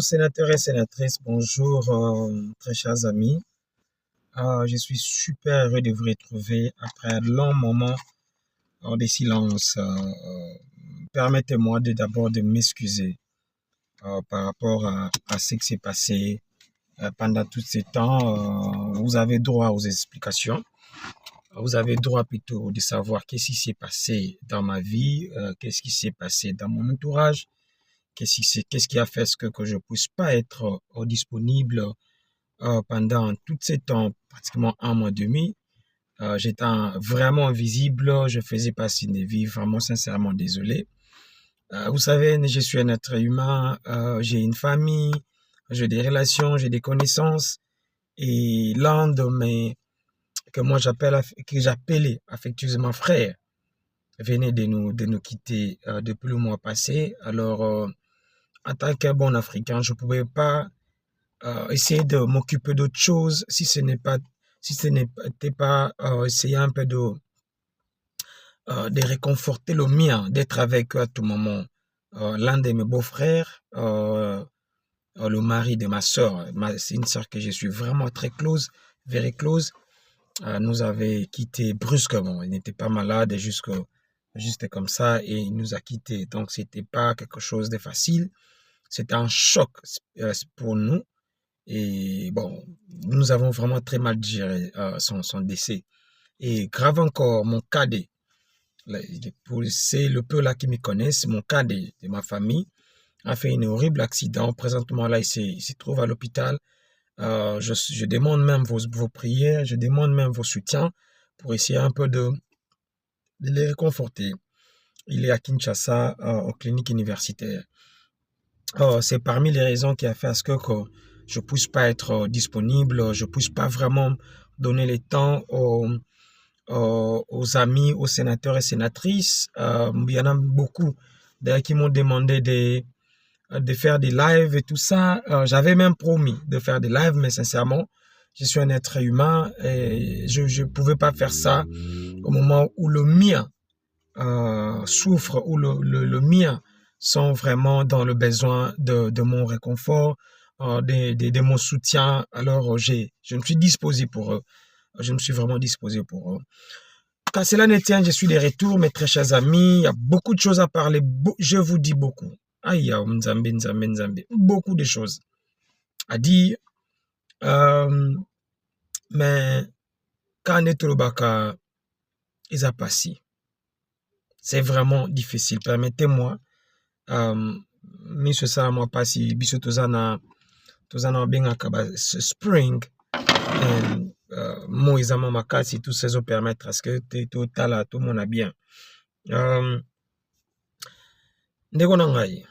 Bonjour sénateurs et sénatrices, bonjour très chers amis. Je suis super heureux de vous retrouver après un long moment de silence. Permettez-moi d'abord de m'excuser par rapport à ce qui s'est passé pendant tout ce temps. Vous avez droit aux explications. Vous avez droit plutôt de savoir qu'est-ce qui s'est passé dans ma vie, qu'est-ce qui s'est passé dans mon entourage. Qu'est-ce qui a fait que je ne puisse pas être disponible pendant tout ce temps, pratiquement un mois et demi. J'étais vraiment invisible, je faisais pas signe de vie, vraiment sincèrement désolé. Vous savez, je suis un être humain, j'ai une famille, j'ai des relations, j'ai des connaissances. Et l'un de mes, que j'appelais affectueusement frère, venait de nous quitter depuis le mois passé. Alors, en tant qu'un bon Africain, je ne pouvais pas essayer de m'occuper d'autre chose si ce n'était pas essayer un peu de réconforter le mien, d'être avec eux à tout moment. L'un de mes beaux-frères, le mari de ma soeur, c'est une soeur que je suis vraiment très close, very close, nous avait quittés brusquement. Il n'était pas malade, juste comme ça, et il nous a quittés. Donc, c'était pas quelque chose de facile. C'était un choc pour nous. Et bon, nous avons vraiment très mal digéré son décès. Et grave encore, mon cadet, c'est le peu là qui me connaissent, mon cadet de ma famille a fait un horrible accident. Présentement là, il se trouve à l'hôpital. Je demande même vos prières, je demande même vos soutiens pour essayer un peu de les réconforter. Il est à Kinshasa, aux cliniques universitaires. C'est parmi les raisons qui a fait à ce que je ne puisse pas être disponible, je ne puisse pas vraiment donner le temps aux amis, aux sénateurs et sénatrices. Il y en a beaucoup d'ailleurs qui m'ont demandé de faire des lives et tout ça. J'avais même promis de faire des lives, mais sincèrement, je suis un être humain et je ne pouvais pas faire ça au moment où le mien souffre, où le mien sont vraiment dans le besoin de mon réconfort, de mon soutien. Alors, je me suis disposé pour eux. Je me suis vraiment disposé pour eux. Quand cela ne tient, je suis de retour, mes très chers amis. Il y a beaucoup de choses à parler. Je vous dis beaucoup. Aïe, Nzambe, Nzambe, Nzambe. Beaucoup de choses à dire. Mais quand on est au Baka, ils a passé. C'est vraiment difficile. Permettez-moi. Miso ça moi pas si biso tozana bien spring and mo izama makasi tous ces eaux permettre à ce que total tout le monde a bien ndeko na ngai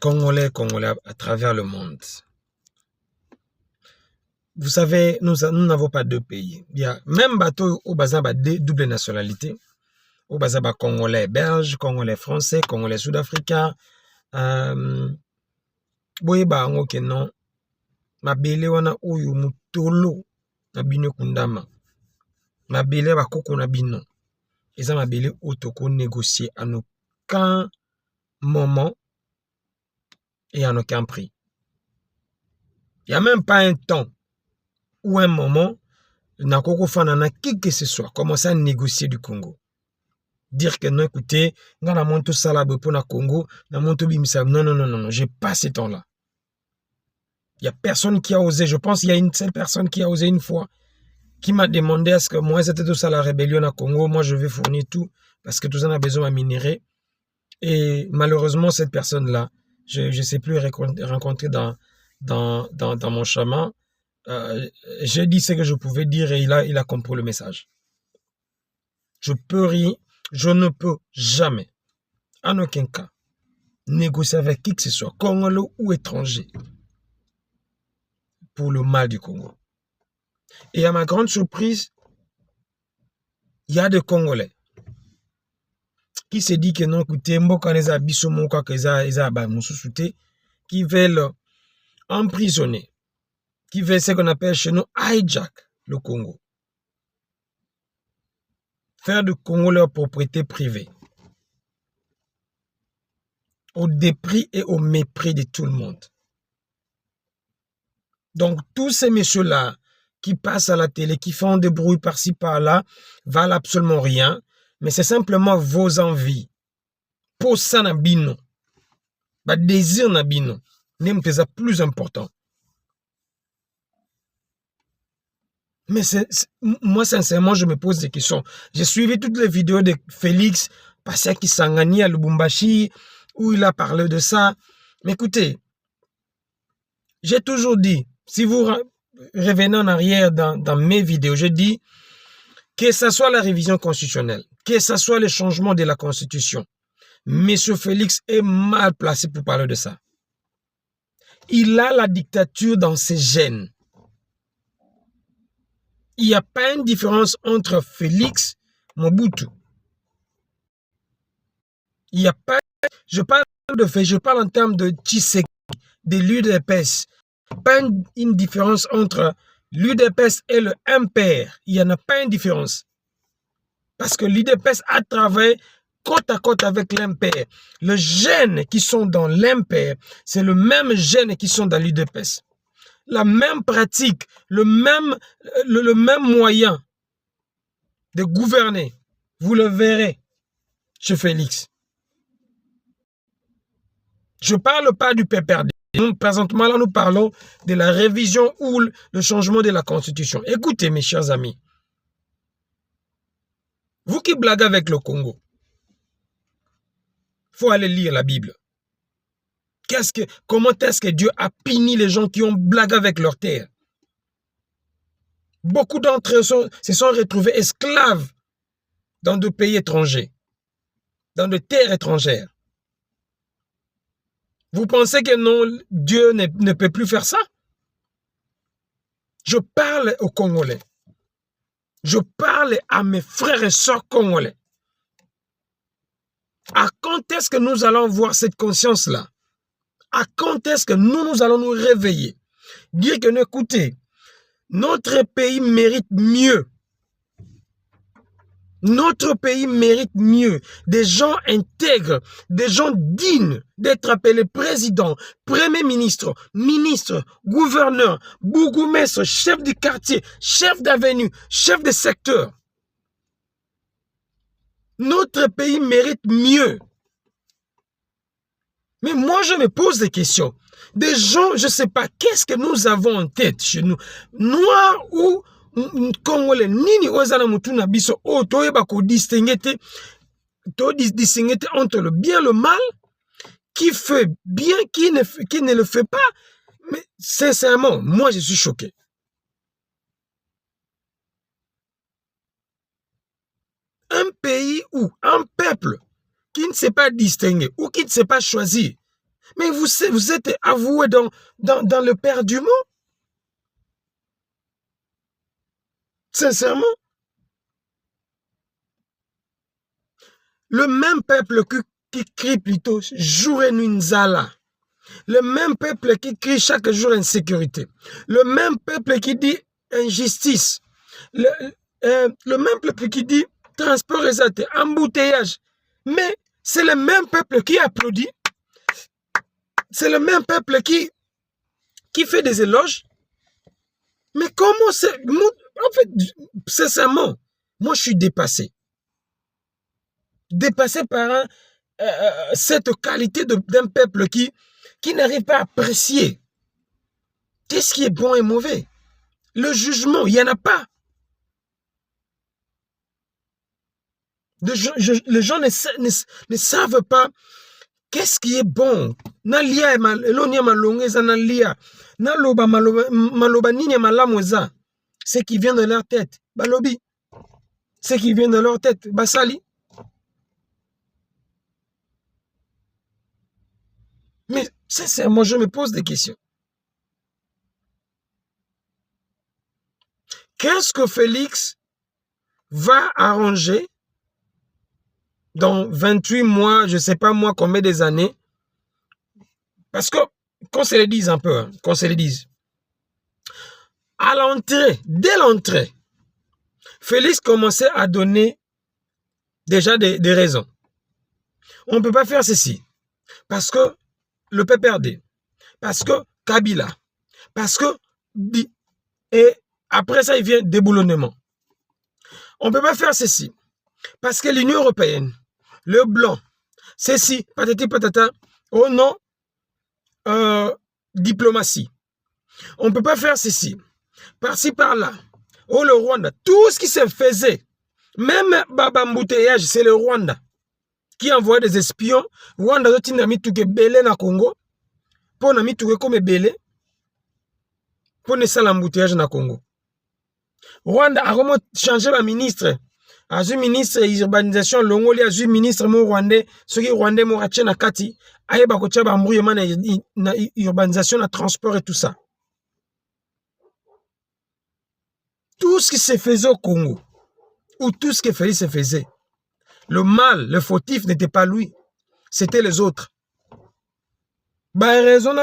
congolais à travers le monde. Vous savez, nous n'avons pas deux pays. Il y a même bateau au bazin double nationalité. Au bazin congolais belge, congolais français, congolais sud-africain. Boye ba ngo ke non mabele wana oyo mutolo na bino kundama mabele bakoko na bino eza mabele otoko négocier en aucun moment et en aucun prix. Il n'y a même pas un temps ou un moment na koko fana na qui que ce soit commencer à négocier du Congo. Dire que non, écoutez, nga na monto salabe pour na Congo, na monto bimisa. Non, j'ai pas ce temps-là. Il n'y a personne qui a osé. Je pense qu'il y a une seule personne qui a osé une fois, qui m'a demandé est-ce que moi, c'était tout ça la rébellion à Congo, moi je vais fournir tout, parce que tout ça a besoin de minérer. Et malheureusement, cette personne-là, je ne sais plus rencontrer dans mon chemin. J'ai dit ce que je pouvais dire et il a compris le message. Je ne peux jamais, en aucun cas, négocier avec qui que ce soit, congolais ou étranger, pour le mal du Congo. Et à ma grande surprise, il y a des Congolais qui se disent que non, écoutez, qui veulent emprisonner, qui veulent ce qu'on appelle chez nous hijack le Congo. Faire du Congo leur propriété privée. Au dépris et au mépris de tout le monde. Donc, tous ces messieurs-là qui passent à la télé, qui font des bruits par-ci, par-là, valent absolument rien. Mais c'est simplement vos envies. Pour ça, nabino. Bah, désir nabino. N'est pas plus important. Mais moi, sincèrement, je me pose des questions. J'ai suivi toutes les vidéos de Félix Passaki Sangani à Lubumbashi, où il a parlé de ça. Mais écoutez, j'ai toujours dit, si vous revenez en arrière dans mes vidéos, je dis que ce soit la révision constitutionnelle, que ce soit le changement de la Constitution, M. Félix est mal placé pour parler de ça. Il a la dictature dans ses gènes. Il n'y a pas une différence entre Félix et Mobutu. Il n'y a pas, je parle en termes de Tshisekedi, de l'UDPS. Pas une différence entre l'UDPS et le MPR. Il n'y en a pas une différence. Parce que l'UDPS a travaillé côte à côte avec l'MPR. Les gènes qui sont dans l'MPR, c'est le même gène qui sont dans l'UDPS. La même pratique, le même moyen de gouverner. Vous le verrez chez Félix. Je ne parle pas du PPRD. Présentement, là, nous parlons de la révision ou le changement de la Constitution. Écoutez, mes chers amis. Vous qui blaguez avec le Congo, il faut aller lire la Bible. Comment est-ce que Dieu a puni les gens qui ont blagué avec leur terre? Beaucoup d'entre eux se sont retrouvés esclaves dans des pays étrangers, dans des terres étrangères. Vous pensez que non, Dieu ne peut plus faire ça? Je parle aux Congolais. Je parle à mes frères et sœurs congolais. À quand est-ce que nous allons voir cette conscience-là? À quand est-ce que nous allons nous réveiller? Dire que, écoutez, notre pays mérite mieux. Notre pays mérite mieux. Des gens intègres, des gens dignes d'être appelés président, premier ministre, ministre, gouverneur, bourgmestre, chef du quartier, chef d'avenue, chef de secteur. Notre pays mérite mieux. Mais moi, je me pose des questions. Des gens, je ne sais pas, qu'est-ce que nous avons en tête chez nous? Noirs ou Congolais, nini ozana mutuna biso o toyeba ko distinguer entre le bien et le mal, qui fait bien, qui ne le fait pas. Mais sincèrement, moi je suis choqué. Un pays ou un peuple qui ne sait pas distinguer ou qui ne sait pas choisir, mais vous êtes avoué dans le perdument. Sincèrement. Le même peuple qui crie plutôt jour et nuit Nzala. Le même peuple qui crie chaque jour insécurité. Le même peuple qui dit injustice. Le même peuple qui dit transport exalté, embouteillage. Mais c'est le même peuple qui applaudit. C'est le même peuple qui fait des éloges. Mais comment c'est... En fait, sincèrement, moi je suis dépassé. Dépassé par cette qualité d'un peuple qui n'arrive pas à apprécier qu'est-ce qui est bon et mauvais. Le jugement, il n'y en a pas. Les gens ne savent pas qu'est-ce qui est bon. Nalia elonia malongeza nalia. Naloba maloba nini malamweza. Ce qui vient de leur tête, balobi. Ce qui vient de leur tête, basali. Mais sincèrement, je me pose des questions. Qu'est-ce que Félix va arranger dans 28 mois, je ne sais pas moi combien des années? Parce que, qu'on se le dise un peu, hein, qu'on se le dise. À l'entrée, dès l'entrée, Félix commençait à donner déjà des raisons. On ne peut pas faire ceci. Parce que le PPRD, parce que Kabila, parce que Et après ça, il vient déboulonnement. On ne peut pas faire ceci. Parce que l'Union européenne, le blanc, ceci, patati patata, oh non, diplomatie. On ne peut pas faire ceci. Par-ci, par-là. Oh, le Rwanda. Tout ce qui se faisait, même Baba Mbouteillage, c'est le Rwanda qui envoie des espions. Rwanda, il y a mis tout belé na Congo. Pour na mis tout comme belé. Pour ne pas l'embouteillage na Congo. Rwanda a vraiment changé ma ministre. A un ministre urbanisation longoli a un ministre mo rwandais, ceux qui rwandais mo rache na kati, aye ba ko tia ba mbrouillement na urbanisation, na transport et tout ça. Tout ce qui se faisait au Congo, ou tout ce que Félix se faisait, le mal, le fautif n'était pas lui, c'était les autres. Bah raison.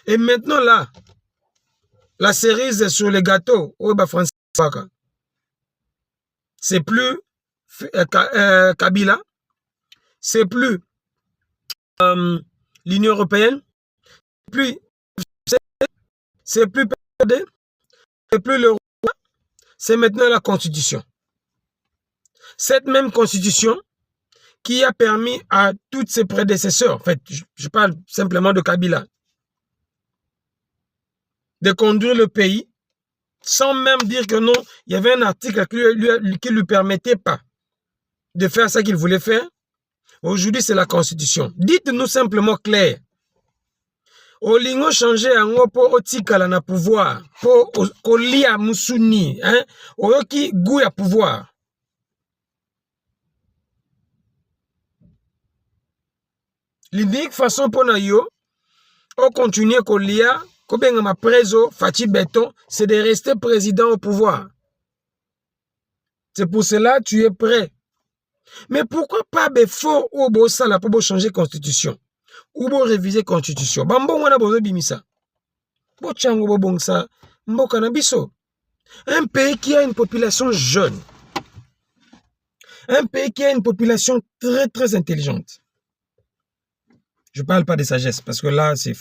Et maintenant là, la cerise sur les gâteaux, oh bah Français, c'est plus Kabila, c'est plus l'Union européenne, c'est plus PRD, c'est plus le roi, c'est maintenant la Constitution. Cette même Constitution qui a permis à tous ses prédécesseurs, en fait, je parle simplement de Kabila, de conduire le pays sans même dire que non, il y avait un article qui ne lui permettait pas de faire ce qu'il voulait faire. Aujourd'hui, c'est la Constitution. Dites-nous simplement clair. Olingo changer yango po otikala na pouvoir, po kolia musuni, hein, oyoki goût ya pouvoir. L'unique façon pour na yo, on continue kolia, kobenga ma preso, Fachi Béton, c'est de rester président au pouvoir. C'est pour cela que tu es prêt. Mais pourquoi pas befo ou bo sala pour changer constitution? Ou bo réviser constitution? Bambo wana bozo bimisa. Bo chango bo bongsa mboka na biso. Un pays qui a une population jeune. Un pays qui a une population très très intelligente. Je ne parle pas de sagesse, parce que là, c'est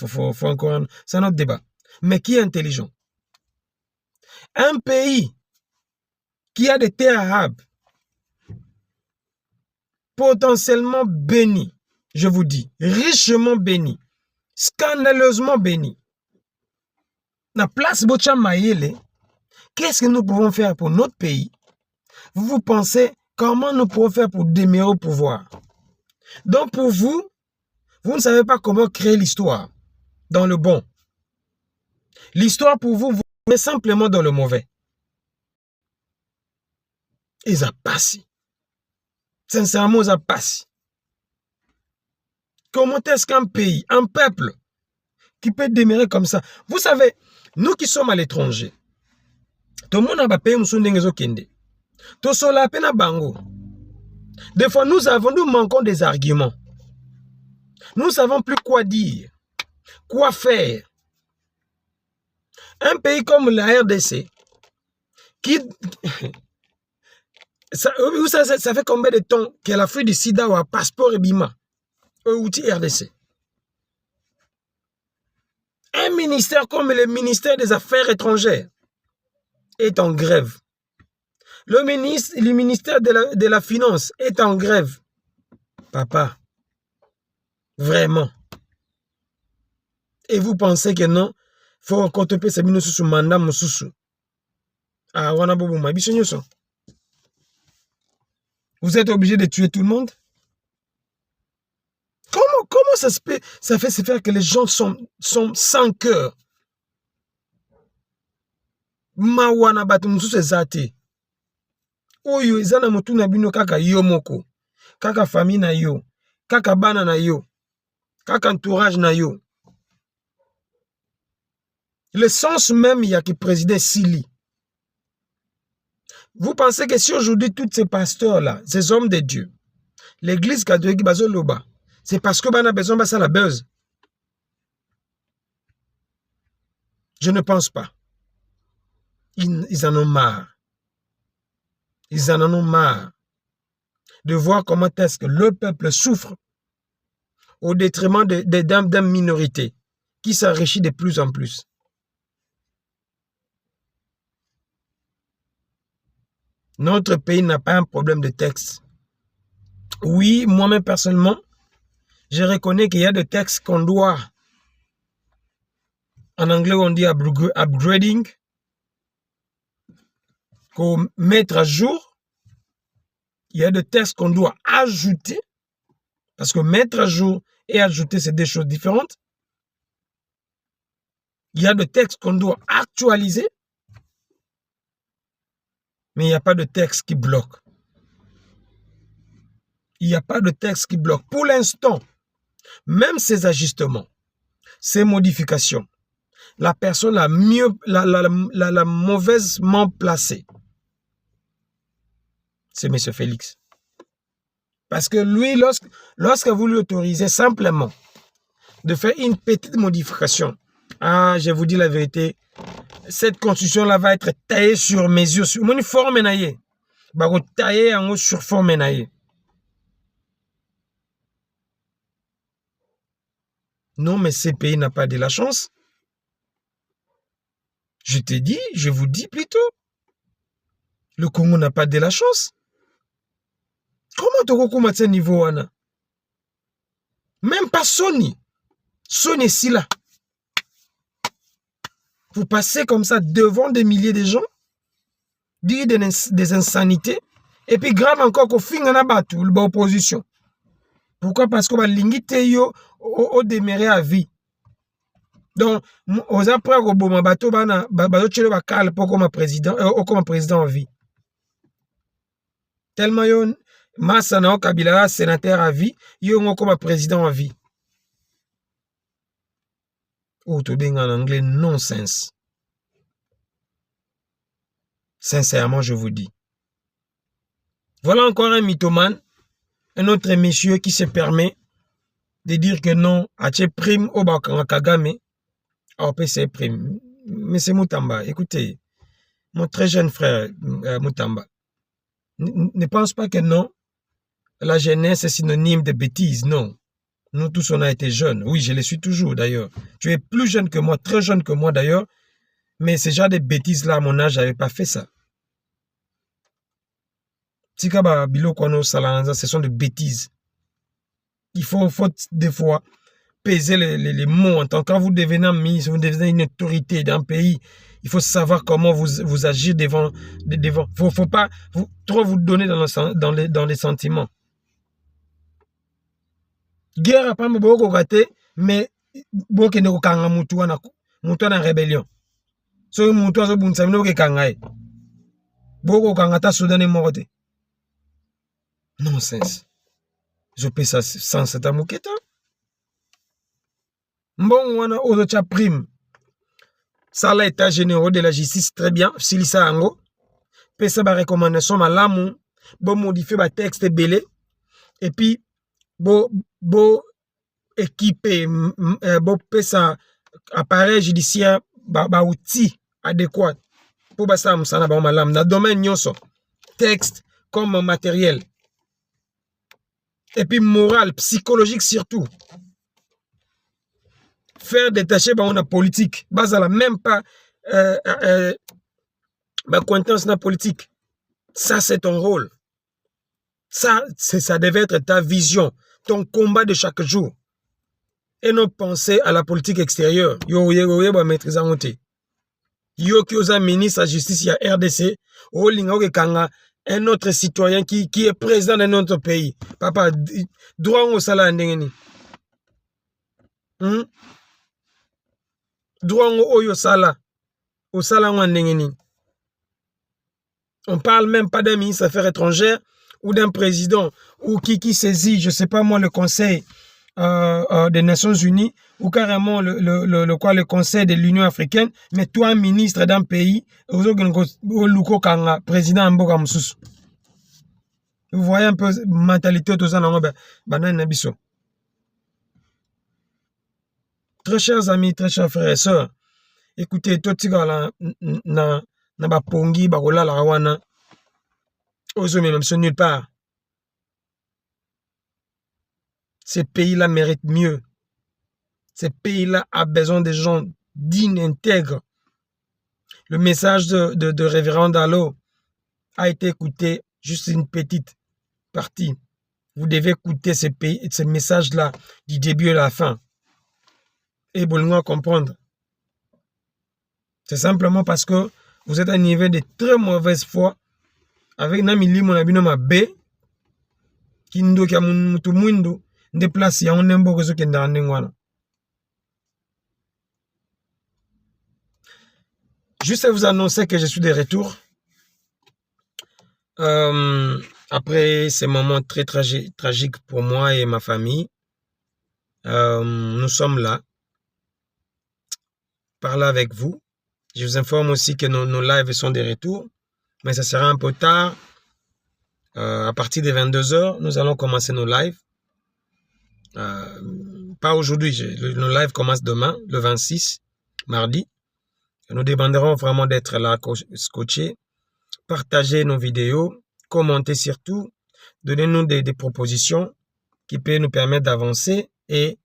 encore c'est un autre débat. Mais qui est intelligent? Un pays qui a des terres arabes, potentiellement béni, je vous dis, richement béni, scandaleusement béni. La place Bocha Mayele, qu'est-ce que nous pouvons faire pour notre pays? Vous pensez comment nous pouvons faire pour demeurer au pouvoir? Donc pour vous, vous ne savez pas comment créer l'histoire dans le bon. L'histoire pour vous, vous êtes simplement dans le mauvais. Et ça passe. Sincèrement, ça passe. Comment est-ce qu'un pays, un peuple, qui peut demeurer comme ça? Vous savez, nous qui sommes à l'étranger, tout le monde a payé un kende. Tout cela peine à bango. Des fois, nous manquons des arguments. Nous ne savons plus quoi dire, quoi faire. Un pays comme la RDC, qui... ça fait combien de temps que l'Afrique du Sida a un passeport et bima au outil RDC? Un ministère comme le ministère des Affaires étrangères est en grève. Le ministère de la Finance est en grève. Papa, vraiment. Et vous pensez que non? Il faut encore te payer ce mandat, Moussousou. Ah, wana bobo ma biso. Vous êtes obligé de tuer tout le monde? Comment ça fait se faire que les gens sont sans cœur? Mawana batu Moussousou ezate. Oyo ezana motu na bino kaka yo moko. Kaka famille na yo. Kaka bana na yo. Kaka entourage na yo. Le sens même, il y a que président Sili. Vous pensez que si aujourd'hui, tous ces pasteurs-là, ces hommes de Dieu, l'église catholique, c'est parce que on a besoin de ça la buzz? Je ne pense pas. Ils en ont marre. Ils en ont marre de voir comment est-ce que le peuple souffre au détriment d'une minorité qui s'enrichit de plus en plus. Notre pays n'a pas un problème de texte. Oui, moi-même personnellement, je reconnais qu'il y a des textes qu'on doit, en anglais on dit upgrading, qu'on mettre à jour. Il y a des textes qu'on doit ajouter, parce que mettre à jour et ajouter, c'est des choses différentes. Il y a des textes qu'on doit actualiser, mais il n'y a pas de texte qui bloque. Il n'y a pas de texte qui bloque. Pour l'instant, même ces ajustements, ces modifications, la personne la mauvaisement placée, c'est M. Félix. Parce que lui, lorsque vous lui autorisez simplement de faire une petite modification, ah, je vous dis la vérité, cette constitution-là va être taillée sur mesure, sur une forme naïe. Va tailler en haut sur forme naïe. Non, mais ce pays n'a pas de la chance. Je te dis, je vous dis plutôt, le Congo n'a pas de la chance. Comment tu as commencé à ce niveau là? Même pas Sony. Sony ici là. Vous passez comme ça devant des milliers de gens, dire des insanités, et puis grave encore qu'au fin on a battu l'opposition. Pourquoi? Parce que l'ingite yo au demeuré à vie. Donc, aux après au bon bateau bana bateau chelo bakal pour comme président en vie. Tellement yo Massa na Kabila sénateur à vie, yo comme président en vie. Ou tout bien en anglais nonsense. Sincèrement, je vous dis. Voilà encore un mythomane, un autre monsieur qui se permet de dire que non, à ce prime au Kagame, au PC prime. Mais c'est Moutamba. Écoutez, mon très jeune frère Moutamba, ne pense pas que non, la jeunesse est synonyme de bêtises. Non. Nous tous, on a été jeunes. Oui, je le suis toujours d'ailleurs. Tu es plus jeune que moi, très jeune que moi d'ailleurs. Mais ce genre de bêtises-là, à mon âge, je n'avais pas fait ça. Tikaba Bilo Salanza, ce sont des bêtises. Il faut des fois peser les mots. En tant que quand vous devenez un ministre, vous devenez une autorité d'un pays, il faut savoir comment vous agir devant. Faut pas trop vous donner dans les sentiments. Guerre à pas me beaucoup raté, mais beaucoup ne kanga mutu na rébellion. So mutu aso bunsa mino ke kanga e. Beaucoup kanga ta Soudan est mort. Nonsense. Je paie ça sans cette amouketa. Bon, on a ozocha prime. Ça l'état généraux de la justice très bien. Silisa ango. Paie ça ba recommandation malamu. Bon modifier ba texte belé. Et puis bo équipé bo paie ça appareil judiciaire ba outil adéquat pour ba ça msana ba malamu na domaine nyonso. Texte comme matériel. Et puis moral, psychologique surtout. Faire détacher on a politique. Basala même pas acquaintance na politique. Ça c'est ton rôle. Ça devait être ta vision, ton combat de chaque jour. Et non penser à la politique extérieure. Yo maîtrise en côté. Yo qui osa ministre de la justice ya RDC, o linga kanga un autre citoyen qui est président de notre pays. Papa, droit au salaire ndengeni. Droit au salaire. Au salaire ndengeni. On parle même pas d'un ministre des Affaires étrangères ou d'un président ou qui saisit, je sais pas moi, le Conseil des Nations Unies ou carrément le Conseil de l'Union africaine, mais toi, ministre d'un pays, président Mboka Moussous. Vous voyez un peu la mentalité de ça. Très chers amis, très chers frères et sœurs, écoutez, tout ce gars-là, na pongi, la rawana, même nulle part. Ces pays-là méritent mieux. Ce pays-là a besoin de gens dignes, intègres. Le message de Révérend Dalo a été écouté, juste une petite partie. Vous devez écouter ce message-là du début à la fin. Et vous allez comprendre. C'est simplement parce que vous êtes à un niveau de très mauvaise foi avec Namili Monabino Mabe qui ndo kia mutu mwindo nde place ya onembo kezo kenda ndengwana. Juste à vous annoncer que je suis de retour. Après ces moments très tragiques pour moi et ma famille, nous sommes là, parler avec vous. Je vous informe aussi que nos lives sont de retour, mais ça sera un peu tard. À partir de 22h, nous allons commencer nos lives. Pas aujourd'hui, nos lives commencent demain, le 26, mardi. Nous demanderons vraiment d'être là, scotchés, partager nos vidéos, commenter surtout, donner-nous des propositions qui peuvent nous permettre d'avancer et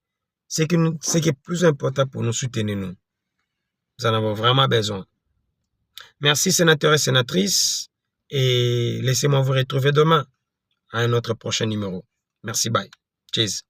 ce qui est plus important pour nous soutenir nous. Nous en avons vraiment besoin. Merci sénateurs et sénatrices et laissez-moi vous retrouver demain à un autre prochain numéro. Merci, bye. Cheers.